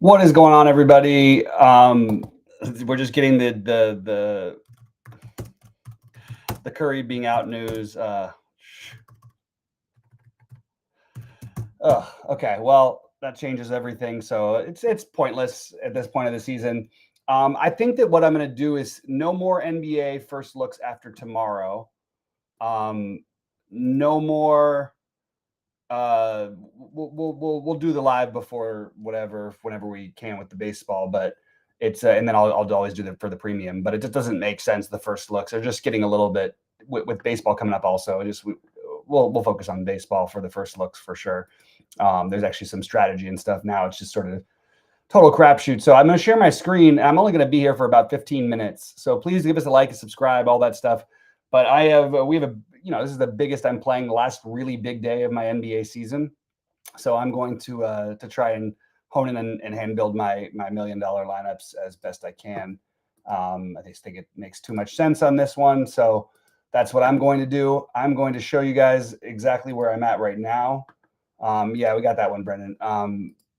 What is going on, everybody? We're just getting the Curry being out news. Okay. Well, that changes everything. So it's pointless at this point of the season. I think that what I'm going to do is no more NBA first looks after tomorrow. No more. We'll do the live before whenever we can with the baseball, but it's and then I'll always do that for the premium, but it just doesn't make sense. The first looks are just getting a little bit with baseball coming up. Also, we'll focus on baseball for the first looks for sure. There's actually some strategy and stuff now. It's just sort of total crapshoot. So I'm going to share my screen. I'm only going to be here for about 15 minutes. So please give us a like and subscribe, all that stuff. But we have a, this is the biggest I'm playing, the last really big day of my NBA season. So I'm going to try and hone in and hand build my $1 million lineups as best I can. I just think it makes too much sense on this one. So that's what I'm going to do. I'm going to show you guys exactly where I'm at right now. Yeah, we got that one, Brendan.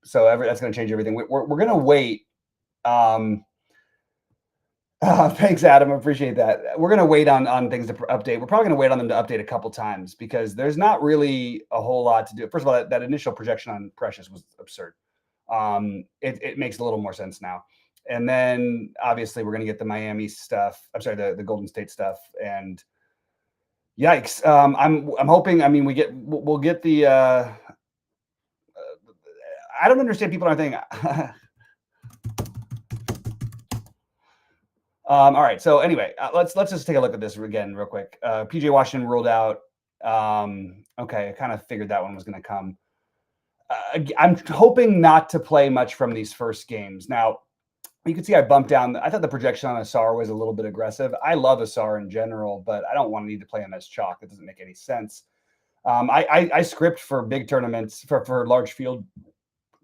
So that's going to change everything. We're going to wait. Thanks, Adam. I appreciate that. We're going to wait on things to update. We're probably going to wait on them to update a couple times because there's not really a whole lot to do. First of all, that initial projection on Precious was absurd. It makes a little more sense now. And then obviously we're going to get the Miami stuff. I'm sorry, the Golden State stuff. And yikes. I'm hoping. I mean, we'll get the. I don't understand. People aren't thinking. All right. So anyway, let's just take a look at this again real quick. PJ Washington ruled out. Okay, I kind of figured that one was going to come. I'm hoping not to play much from these first games. Now, you can see I bumped down. I thought the projection on Asar was a little bit aggressive. I love Asar in general, but I don't want to need to play him as chalk. It doesn't make any sense. I script for big tournaments for large field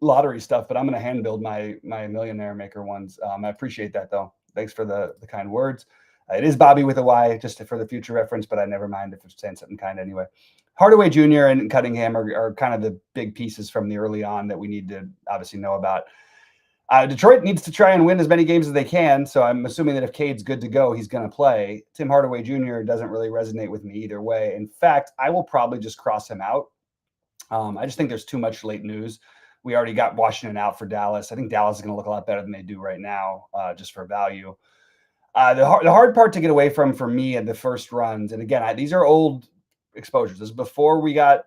lottery stuff, but I'm going to hand build my millionaire maker ones. I appreciate that though. Thanks for the kind words. It is Bobby with a Y, just for the future reference, but I never mind if it's saying something kind anyway. Hardaway Jr. and Cunningham are kind of the big pieces from the early on that we need to obviously know about. Detroit needs to try and win as many games as they can, so I'm assuming that if Cade's good to go, he's going to play. Tim Hardaway Jr. doesn't really resonate with me either way. In fact, I will probably just cross him out. I just think there's too much late news. We already got Washington out for Dallas. I think Dallas is going to look a lot better than they do right now, just for value. The hard part to get away from for me at the first runs, and again, these are old exposures. This is before we got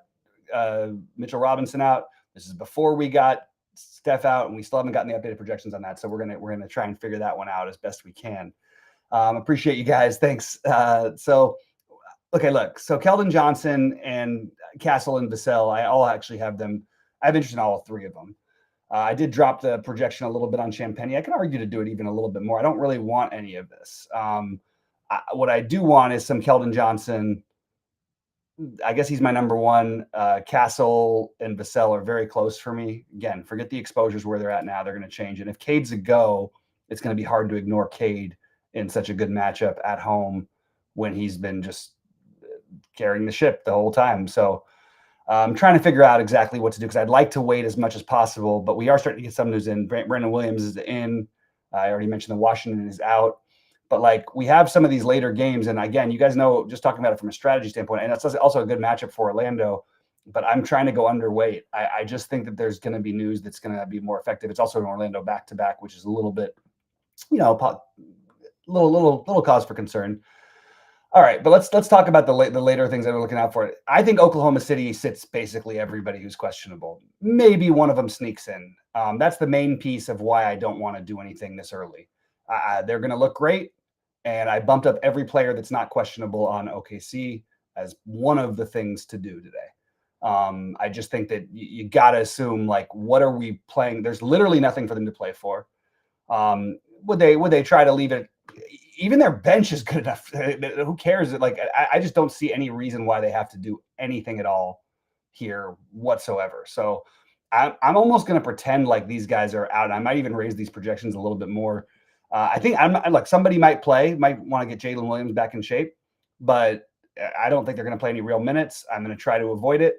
Mitchell Robinson out. This is before we got Steph out, and we still haven't gotten the updated projections on that. So we're gonna try and figure that one out as best we can. Appreciate you guys. Thanks. Okay, look. So Keldon Johnson and Castle and Vassell, I all actually have them. I have interest in all three of them. I did drop the projection a little bit on Champagny. I can argue to do it even a little bit more. I don't really want any of this. What I do want is some Keldon Johnson. I guess he's my number one. Castle and Vassell are very close for me. Again, forget the exposures where they're at now. They're going to change. And if Cade's a go, it's going to be hard to ignore Cade in such a good matchup at home when he's been just carrying the ship the whole time. So I'm trying to figure out exactly what to do because I'd like to wait as much as possible, but we are starting to get some news in. Brandon Williams is in. I already mentioned that Washington is out. But like we have some of these later games, and again, you guys know, just talking about it from a strategy standpoint, and that's also a good matchup for Orlando. But I'm trying to go underweight. I just think that there's going to be news that's going to be more effective. It's also an Orlando back-to-back, which is a little bit, little cause for concern. All right, but let's talk about the later things that we're looking out for. I think Oklahoma City sits basically everybody who's questionable. Maybe one of them sneaks in. That's the main piece of why I don't want to do anything this early. They're going to look great, and I bumped up every player that's not questionable on OKC as one of the things to do today. I just think that you got to assume, like, what are we playing? There's literally nothing for them to play for. Would they try to leave it? Even their bench is good enough. Who cares? Like, I just don't see any reason why they have to do anything at all here whatsoever. So I'm almost going to pretend like these guys are out. I might even raise these projections a little bit more. I think somebody might want to get Jalen Williams back in shape, but I don't think they're going to play any real minutes. I'm going to try to avoid it,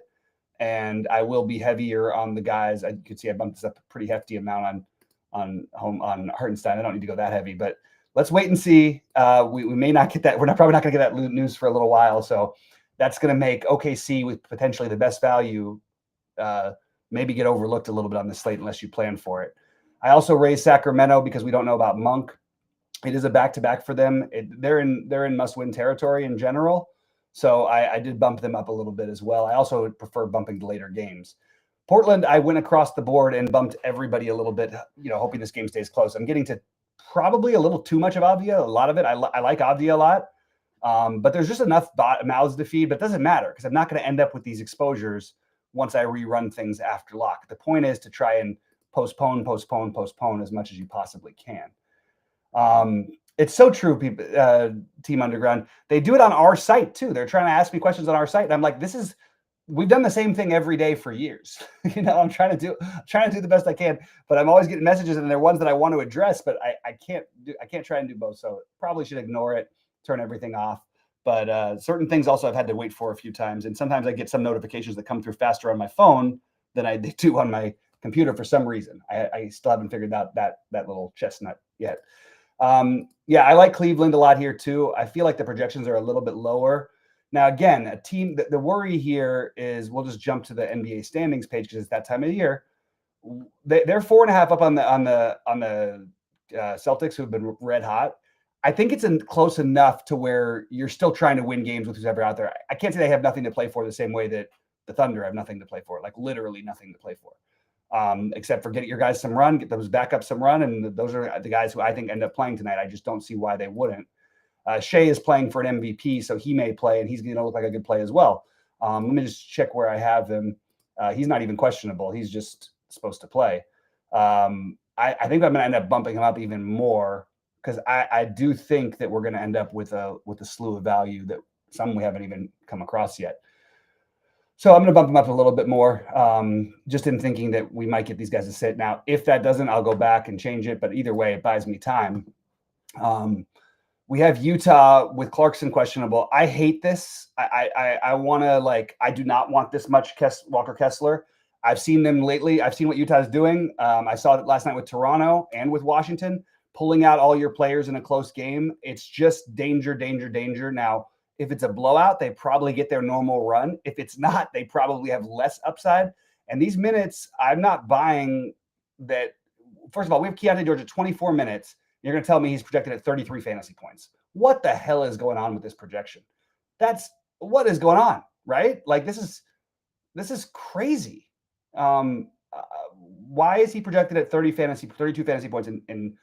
and I will be heavier on the guys. You can see I bumped this up a pretty hefty amount Hartenstein. I don't need to go that heavy, but let's wait and see. We may not get that. We're probably not going to get that news for a little while. So that's going to make OKC with potentially the best value maybe get overlooked a little bit on the slate unless you plan for it. I also raised Sacramento because we don't know about Monk. It is a back-to-back for them. They're in must-win territory in general. So I did bump them up a little bit as well. I also prefer bumping the later games. Portland, I went across the board and bumped everybody a little bit, hoping this game stays close. I'm getting to probably a little too much of Avdia. A lot of it, I like Avdia a lot. But there's just enough mouths to feed, but it doesn't matter because I'm not going to end up with these exposures once I rerun things after lock. The point is to try and postpone as much as you possibly can. It's so true, people, Team Underground. They do it on our site too. They're trying to ask me questions on our site. And I'm like, we've done the same thing every day for years. I'm trying to do the best I can, but I'm always getting messages and they're ones that I want to address, but I can't try and do both. So probably should ignore it, turn everything off. But certain things also I've had to wait for a few times. And sometimes I get some notifications that come through faster on my phone than I do on my computer for some reason. I still haven't figured out that little chestnut yet. Yeah, I like Cleveland a lot here too. I feel like the projections are a little bit lower. Now, again, a team, the worry here is we'll just jump to the NBA standings page because it's that time of the year. They're 4.5 up on the Celtics, who've been red hot. I think it's close enough to where you're still trying to win games with who's ever out there. I can't say they have nothing to play for the same way that the Thunder have nothing to play for, like literally nothing to play for, except for getting your guys some run, get those backups some run, and those are the guys who I think end up playing tonight. I just don't see why they wouldn't. Shea is playing for an MVP, so he may play, and he's going to look like a good play as well. Let me just check where I have him. He's not even questionable. He's just supposed to play. I think I'm going to end up bumping him up even more because I do think that we're going to end up with a slew of value that some we haven't even come across yet. So I'm going to bump him up a little bit more, just in thinking that we might get these guys to sit. Now, if that doesn't, I'll go back and change it. But either way, it buys me time. We have Utah with Clarkson questionable. I hate this. I want to I do not want this much Walker Kessler. I've seen them lately. I've seen what Utah is doing. I saw it last night with Toronto and with Washington, pulling out all your players in a close game. It's just danger. Now, if it's a blowout, they probably get their normal run. If it's not, they probably have less upside. And these minutes, I'm not buying that. First of all, we have Keontae George at 24 minutes. You're going to tell me he's projected at 33 fantasy points. What the hell is going on with this projection? That's what is going on, right? Like this is crazy. Why is he projected at 32 fantasy points in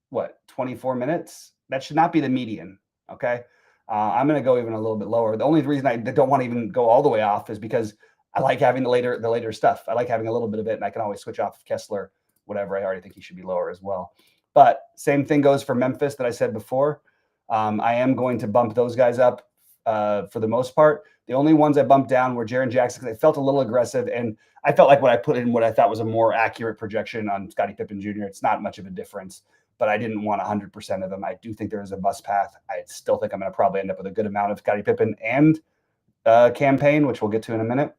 what, 24 minutes? That should not be the median. Okay. I'm going to go even a little bit lower. The only reason I don't want to even go all the way off is because I like having the later stuff. I like having a little bit of it, and I can always switch off Kessler, whatever. I already think he should be lower as well. But same thing goes for Memphis that I said before. I am going to bump those guys up for the most part. The only ones I bumped down were Jaren Jackson because I felt a little aggressive, and I felt like when I put in what I thought was a more accurate projection on Scottie Pippen Jr., it's not much of a difference, but I didn't want 100% of them. I do think there is a bust path. I still think I'm going to probably end up with a good amount of Scottie Pippen and campaign, which we'll get to in a minute.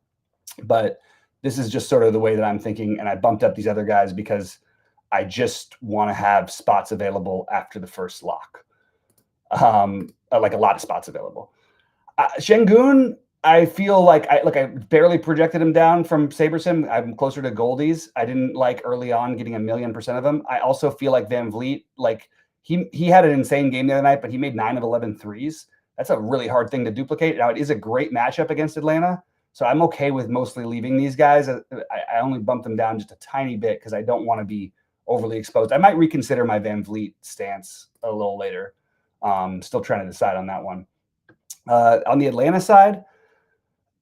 But this is just sort of the way that I'm thinking, and I bumped up these other guys because I just want to have spots available after the first lock, like a lot of spots available. Şengün, I feel like I barely projected him down from SaberSim. I'm closer to Goldies. I didn't like early on getting 1,000,000% of them. I also feel like Van Vliet, like he had an insane game the other night, but he made 9 of 11 threes. That's a really hard thing to duplicate. Now, it is a great matchup against Atlanta, so I'm okay with mostly leaving these guys. I only bumped them down just a tiny bit because I don't want to be overly exposed. I might reconsider my Van Vliet stance a little later. Still trying to decide on that one. On the Atlanta side,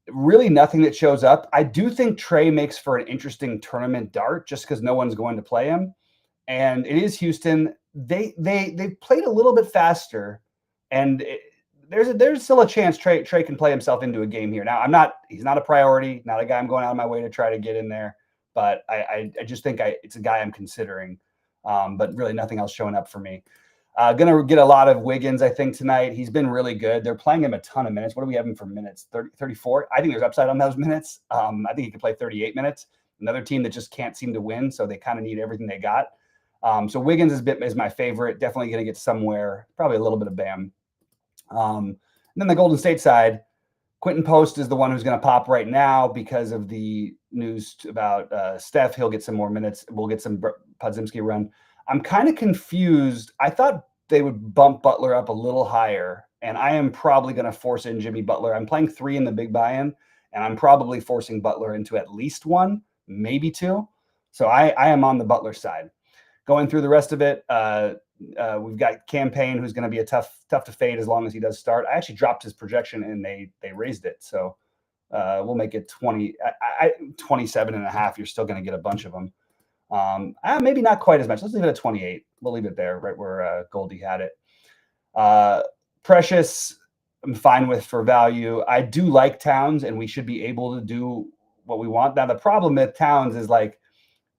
really nothing that shows up. I do think Trey makes for an interesting tournament dart just because no one's going to play him. And it is Houston. They played a little bit faster, and there's still a chance Trey can play himself into a game here. Now, he's not a priority, not a guy I'm going out of my way to try to get in there, but I just think it's a guy I'm considering, but really nothing else showing up for me. Going to get a lot of Wiggins, I think, tonight. He's been really good. They're playing him a ton of minutes. What do we have him for minutes? 34? I think there's upside on those minutes. I think he could play 38 minutes. Another team that just can't seem to win, so they kind of need everything they got. So Wiggins is my favorite. Definitely going to get somewhere. Probably a little bit of Bam. And then the Golden State side, Quentin Post is the one who's going to pop right now because of the news about Steph. He'll get some more minutes. We'll get some Podziemski run. I'm kind of confused. I thought they would bump Butler up a little higher, and I am probably going to force in Jimmy Butler. I'm playing 3 in the big buy-in, and I'm probably forcing Butler into at least 1, maybe 2. So I am on the Butler side. Going through the rest of it, we've got Campaign, who's going to be a tough to fade as long as he does start. I actually dropped his projection and they raised it. So we'll make it 27.5. You're still going to get a bunch of them. Maybe not quite as much. Let's leave it at 28. We'll leave it there, right where Goldie had it. Precious, I'm fine with for value. I do like Towns, and we should be able to do what we want. Now, the problem with Towns is, like,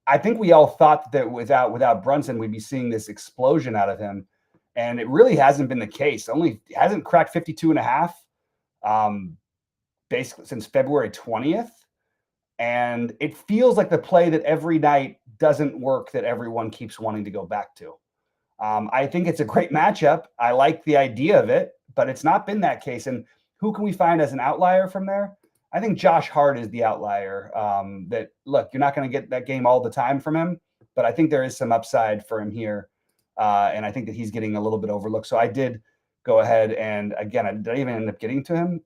I think we all thought that without Brunson, we'd be seeing this explosion out of him. And it really hasn't been the case. Only hasn't cracked 52.5 basically since February 20th. And it feels like the play that every night doesn't work, that everyone keeps wanting to go back to. I think it's a great matchup. I like the idea of it, but it's not been that case. And who can we find as an outlier from there? I think Josh Hart is the outlier. That, look, you're not going to get that game all the time from him, but I think there is some upside for him here. And I think that he's getting a little bit overlooked. So I did go ahead and, again, I didn't even end up getting to him.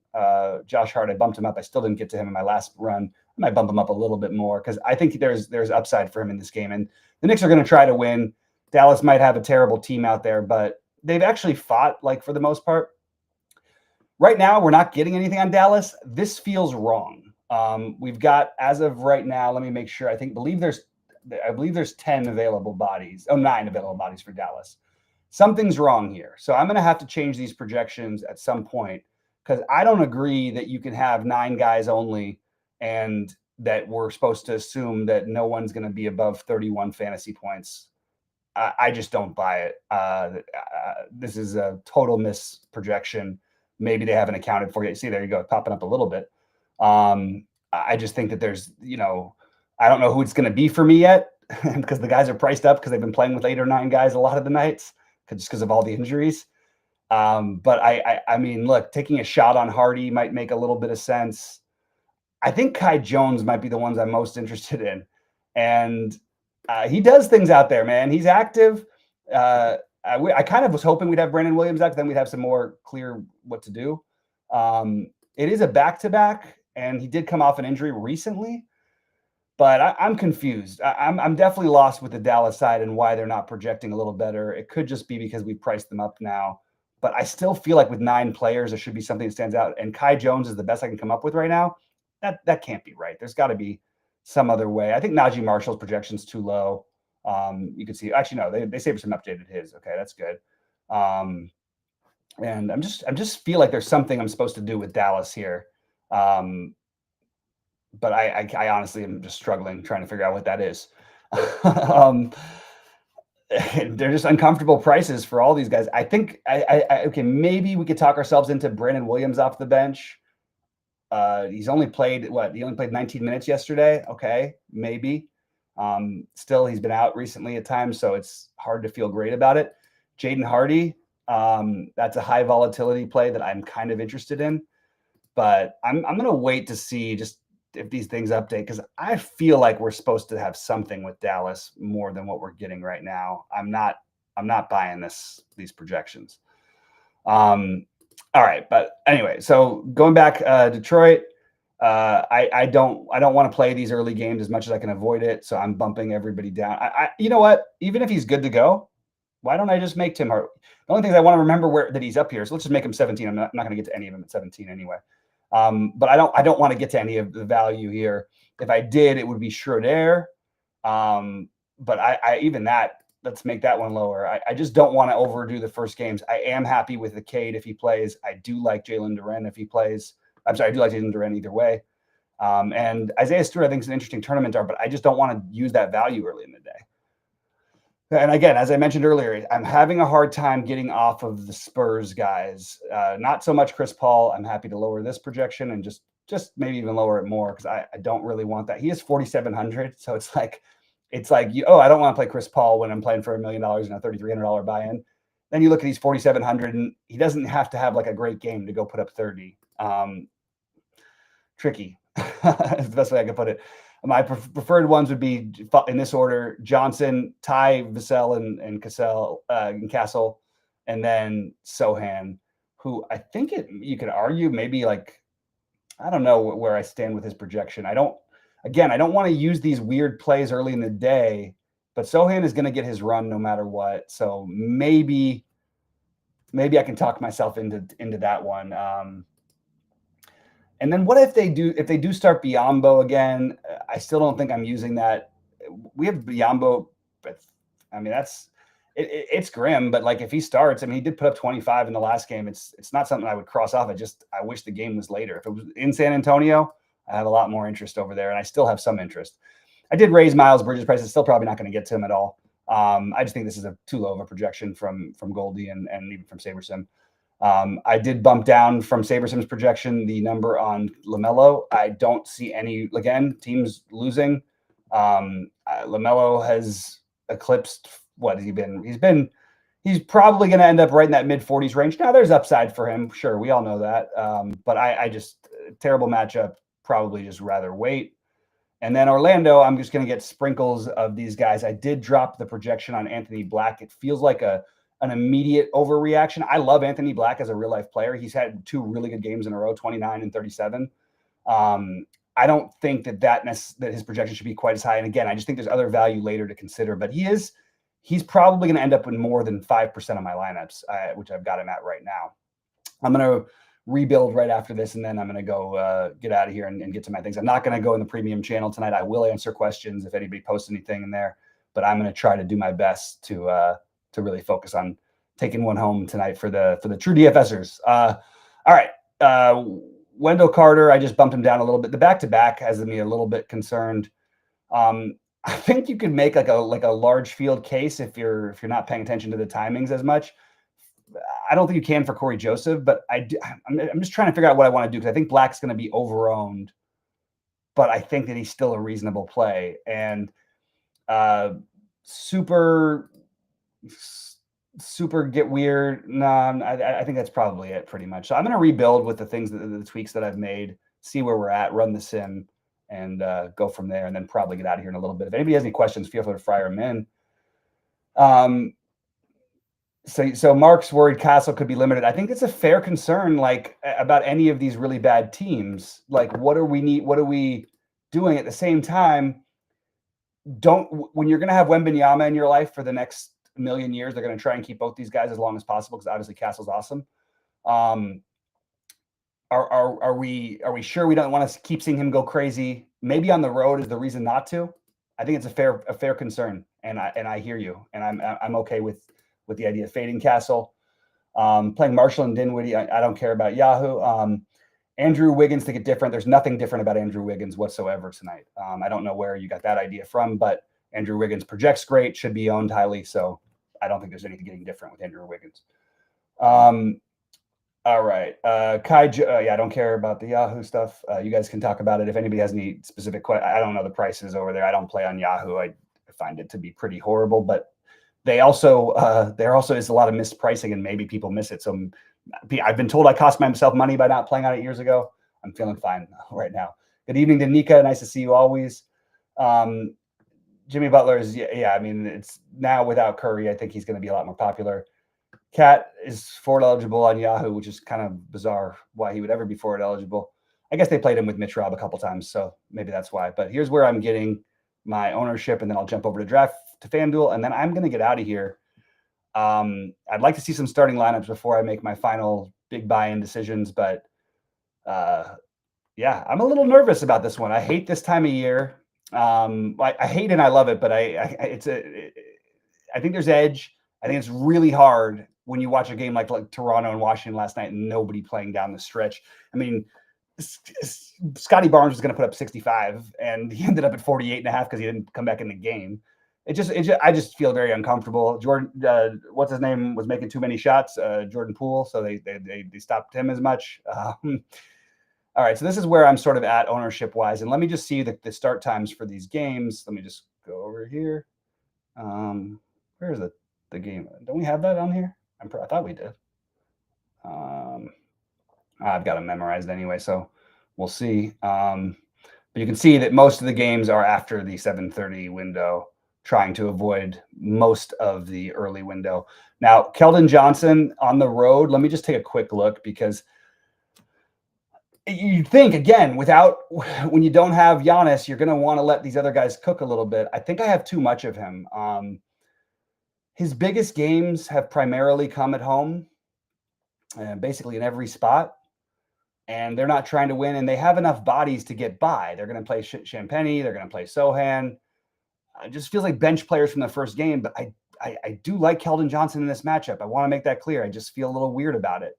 Josh Hart, I bumped him up. I still didn't get to him in my last run. I might bump him up a little bit more because I think there's upside for him in this game. And the Knicks are going to try to win. Dallas might have a terrible team out there, but they've actually fought, like, for the most part. Right now, we're not getting anything on Dallas. This feels wrong. We've got, as of right now, let me make sure. I believe there's 10 available bodies. 9 available bodies for Dallas. Something's wrong here. So I'm going to have to change these projections at some point, because I don't agree that you can have 9 guys only and that we're supposed to assume that no one's going to be above 31 fantasy points. I just don't buy it. This is a total misprojection. Maybe they haven't accounted for it. See, there you go, popping up a little bit. I just think that there's, I don't know who it's going to be for me yet, because the guys are priced up because they've been playing with 8 or 9 guys a lot of the nights, just because of all the injuries. But I mean, look, taking a shot on Hardy might make a little bit of sense. I think Kai Jones might be the ones I'm most interested in. And he does things out there, man. He's active. I kind of was hoping we'd have Brandon Williams out, then we'd have some more clear what to do. It is a back-to-back, and he did come off an injury recently, but I'm confused. I'm definitely lost with the Dallas side and why they're not projecting a little better. It could just be because we priced them up now, but I still feel like with 9 players, there should be something that stands out, and Kai Jones is the best I can come up with right now. That can't be right. There's got to be some other way. I think Najee Marshall's projection's too low. You can see, actually, no, they saved some updated his. Okay, that's good. And I'm just feel like there's something I'm supposed to do with Dallas here. But I honestly am just struggling trying to figure out what that is. They're just uncomfortable prices for all these guys. I think okay, maybe we could talk ourselves into Brandon Williams off the bench. He's only played he only played 19 minutes yesterday. Okay, maybe. Still, he's been out recently at times, so it's hard to feel great about it. Jaden Hardy, that's a high volatility play that I'm kind of interested in, but I'm going to wait to see just if these things update, because I feel like we're supposed to have something with Dallas more than what we're getting right now. I'm not buying these projections. All right, but anyway, so going back, Detroit. I don't want to play these early games as much as I can avoid it. So I'm bumping everybody down. You know what? Even if he's good to go, why don't I just make Tim Hart? The only thing I want to remember that he's up here. So let's just make him 17. I'm not going to get to any of them at 17 anyway. But I don't want to get to any of the value here. If I did, it would be Schroeder. But even that, let's make that one lower. I just don't want to overdo the first games. I am happy with the Cade if he plays. I do like Jalen Duren if he plays. I'm sorry, I do like Jalen Duren either way. And Isaiah Stewart, I think, is an interesting tournament dart, but I just don't want to use that value early in the day. And again, as I mentioned earlier, I'm having a hard time getting off of the Spurs guys. Not so much Chris Paul. I'm happy to lower this projection and just maybe even lower it more, because I don't really want that. He is 4,700, so it's like it's like, I don't want to play Chris Paul when I'm playing for $1 million and a $3,300 buy-in. Then you look at these 4,700, and he doesn't have to have like a great game to go put up 30. Tricky. Is the best way I can put it. My preferred ones would be in this order: Johnson, Ty, Vassell, and Castle, and then Sohan, who I think you could argue maybe like, I don't know where I stand with his projection. I don't want to use these weird plays early in the day, but Sohan is going to get his run no matter what. So maybe I can talk myself into that one. And then what if they do start Biyombo again? I still don't think I'm using that. We have Biyombo, but I mean, it's grim, but like if he starts, I mean, he did put up 25 in the last game. It's not something I would cross off. I wish the game was later. If it was in San Antonio, I have a lot more interest over there, and I still have some interest. I did raise Miles Bridges' price. It's still probably not going to get to him at all. I just think this is too low of a projection from Goldie and even from SaberSim. I did bump down from SaberSim's projection the number on LaMelo. I don't see any, again, teams losing. LaMelo has eclipsed, what has he been? He's probably going to end up right in that mid-40s range. Now, there's upside for him. Sure, we all know that. But I just, terrible matchup, probably just rather wait. And then Orlando, I'm just going to get sprinkles of these guys. I did drop the projection on Anthony Black. It feels like an immediate overreaction. I love Anthony Black as a real life player. He's had 2 really good games in a row, 29 and 37. I don't think that his projection should be quite as high. And again, I just think there's other value later to consider, but he's probably going to end up in more than 5% of my lineups, which I've got him at right now. I'm going to rebuild right after this, and then I'm going to go get out of here and get to my things. I'm not going to go in the premium channel tonight. I will answer questions if anybody posts anything in there, but I'm going to try to do my best to really focus on taking one home tonight for the true DFSers. All right. Wendell Carter, I just bumped him down a little bit. The back-to-back has me a little bit concerned. I think you could make like a large field case if you're not paying attention to the timings as much. I don't think you can for Corey Joseph, but I'm just trying to figure out what I want to do, because I think Black's going to be over-owned, but I think that he's still a reasonable play. And super get weird. No, I think that's probably it pretty much. So I'm going to rebuild with the tweaks that I've made, see where we're at, run this in, and go from there, and then probably get out of here in a little bit. If anybody has any questions, feel free to fire them in. So Mark's worried Castle could be limited. I think it's a fair concern, like about any of these really bad teams. Like, what are we doing at the same time? When you're going to have Wembanyama in your life for the next million years, they're going to try and keep both these guys as long as possible, because obviously Castle's awesome. Are we sure we don't want to keep seeing him go crazy? Maybe on the road is the reason not to. I think it's a fair concern, and I hear you, and I'm okay with the idea of fading Castle. Playing Marshall and Dinwiddie, I don't care about Yahoo. Andrew Wiggins, to get different. There's nothing different about Andrew Wiggins whatsoever tonight. I don't know where you got that idea from, but Andrew Wiggins projects great, should be owned highly, so I don't think there's anything getting different with Andrew Wiggins. All right. Kai, I don't care about the Yahoo stuff. You guys can talk about it. If anybody has any specific questions, I don't know the prices over there. I don't play on Yahoo. I find it to be pretty horrible, but there also is a lot of mispricing, and maybe people miss it. So I've been told I cost myself money by not playing on it years ago. I'm feeling fine right now. Good evening to Nika. Nice to see you always. Jimmy Butler is, I mean, it's now without Curry. I think he's going to be a lot more popular. Cat is forward eligible on Yahoo, which is kind of bizarre why he would ever be forward eligible. I guess they played him with Mitch Robb a couple times, so maybe that's why. But here's where I'm getting my ownership, and then I'll jump over to draft to FanDuel, and then I'm going to get out of here. I'd like to see some starting lineups before I make my final big buy-in decisions, but yeah, I'm a little nervous about this one. I hate this time of year. I hate and I love it, but I think there's edge. I think it's really hard when you watch a game like Toronto and Washington last night and nobody playing down the stretch. I mean, Scotty Barnes was going to put up 65, and he ended up at 48.5 because he didn't come back in the game. I just feel very uncomfortable. Jordan, what's his name, was making too many shots, Jordan Poole, so they stopped him as much. All right, so this is where I'm sort of at ownership wise, and let me just see the start times for these games. Let me just go over here. Where's the game? Don't we have that on here? I thought we did. I've got them memorized anyway, so we'll see. But you can see that most of the games are after the 7:30 window, trying to avoid most of the early window. Now, Keldon Johnson on the road, let me just take a quick look, because you think, again, when you don't have Giannis, you're going to want to let these other guys cook a little bit. I think I have too much of him. His biggest games have primarily come at home, basically in every spot. And they're not trying to win, and they have enough bodies to get by. They're going to play Champagny. They're going to play Sohan. It just feels like bench players from the first game, but I do like Keldon Johnson in this matchup. I want to make that clear. I just feel a little weird about it.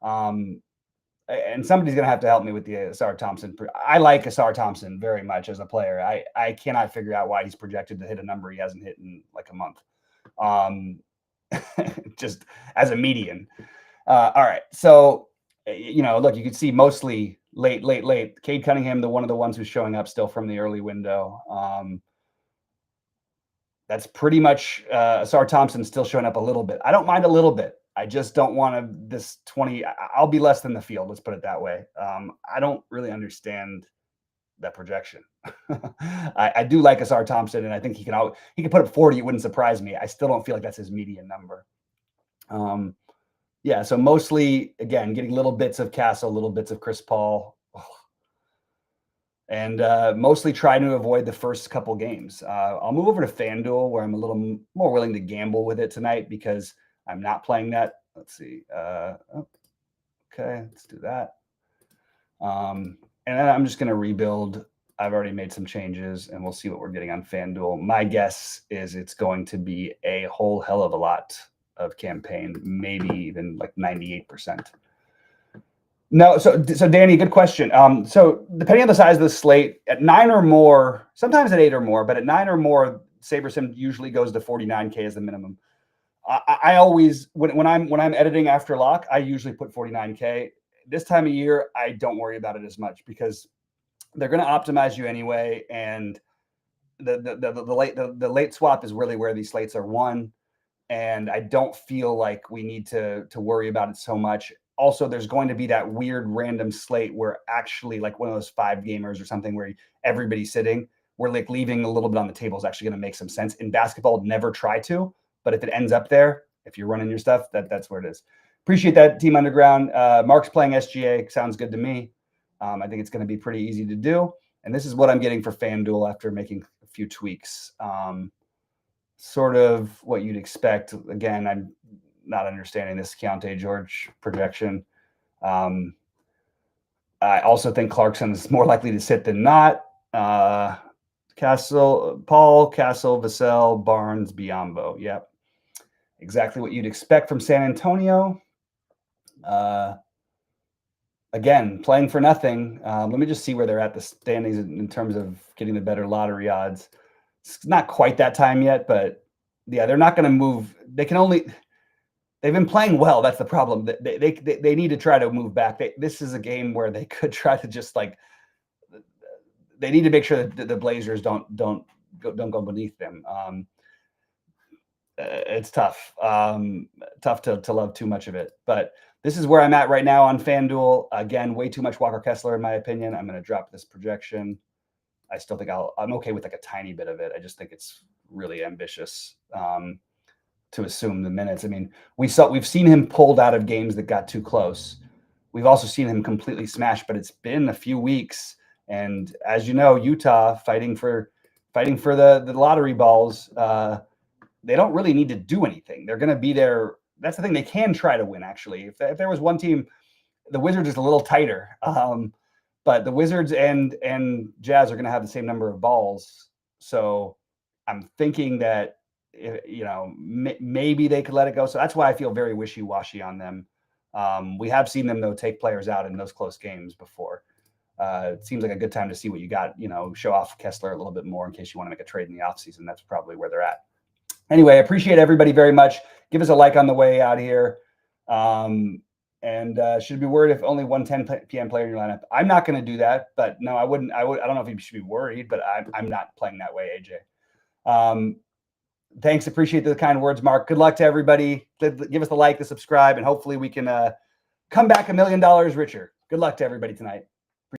And somebody's going to have to help me with the Asar Thompson. I like Asar Thompson very much as a player. I cannot figure out why he's projected to hit a number he hasn't hit in like a month. Just as a median. All right. So, look, you can see mostly late. Cade Cunningham, one of the ones who's showing up still from the early window. That's pretty much Asar Thompson still showing up a little bit. I don't mind a little bit. I just don't want this 20. I'll be less than the field. Let's put it that way. I don't really understand that projection. I do like Asar Thompson, and I think he can put up 40. It wouldn't surprise me. I still don't feel like that's his median number. Yeah, so mostly, again, getting little bits of Castle, little bits of Chris Paul, and mostly trying to avoid the first couple games. I'll move over to FanDuel, where I'm a little more willing to gamble with it tonight, because I'm not playing that. Let's see. Okay, let's do that. And then I'm just going to rebuild. I've already made some changes, and we'll see what we're getting on FanDuel. My guess is it's going to be a whole hell of a lot of campaign, maybe even like 98%. No, so Danny, good question. So depending on the size of the slate, at 9 or more, sometimes at 8 or more, but at 9 or more, SaberSim usually goes to 49K as the minimum. I always, when I'm editing after lock, I usually put 49K. This time of year, I don't worry about it as much, because they're going to optimize you anyway, and the late swap is really where these slates are won. And I don't feel like we need to worry about it so much. Also, there's going to be that weird random slate where actually, like one of those 5 gamers or something where everybody's sitting, where like leaving a little bit on the table is actually going to make some sense. In basketball, never try to, but if it ends up there, if you're running your stuff, that's where it is. Appreciate that, Team Underground. Mark's playing SGA. Sounds good to me. I think it's going to be pretty easy to do. And this is what I'm getting for FanDuel after making a few tweaks. Sort of what you'd expect. Again, I'm not understanding this Keontae George projection. I also think Clarkson's more likely to sit than not. Paul, Castle, Vassell, Barnes, Biyombo. Yep. Exactly what you'd expect from San Antonio. Again, playing for nothing. Let me just see where they're at the standings in terms of getting the better lottery odds. It's not quite that time yet, but yeah, they're not going to move. They've been playing well. That's the problem. They need to try to move back. This is a game where they could try to just they need to make sure that the Blazers don't go beneath them. It's tough. Tough to love too much of it, but this is where I'm at right now on FanDuel. Again, way too much Walker Kessler in my opinion. I'm going to drop this projection. I still think I'm okay with like a tiny bit of it. I just think it's really ambitious to assume the minutes. I mean, we've seen him pulled out of games that got too close. We've also seen him completely smashed, but it's been a few weeks. And as you know, Utah fighting for the lottery balls. They don't really need to do anything. They're going to be there. That's the thing. They can try to win, actually. If there was one team, the Wizards is a little tighter. But the Wizards and Jazz are going to have the same number of balls. So I'm thinking that, maybe they could let it go. So that's why I feel very wishy-washy on them. We have seen them, though, take players out in those close games before. It seems like a good time to see what you got, show off Kessler a little bit more in case you want to make a trade in the offseason. That's probably where they're at. Anyway, I appreciate everybody very much. Give us a like on the way out here. And should be worried if only one 10 p.m. player in your lineup. I'm not going to do that, but no, I wouldn't. I don't know if you should be worried, but I'm not playing that way, AJ. Thanks. Appreciate the kind words, Mark. Good luck to everybody. Give us the like, the subscribe, and hopefully we can come back $1 million richer. Good luck to everybody tonight.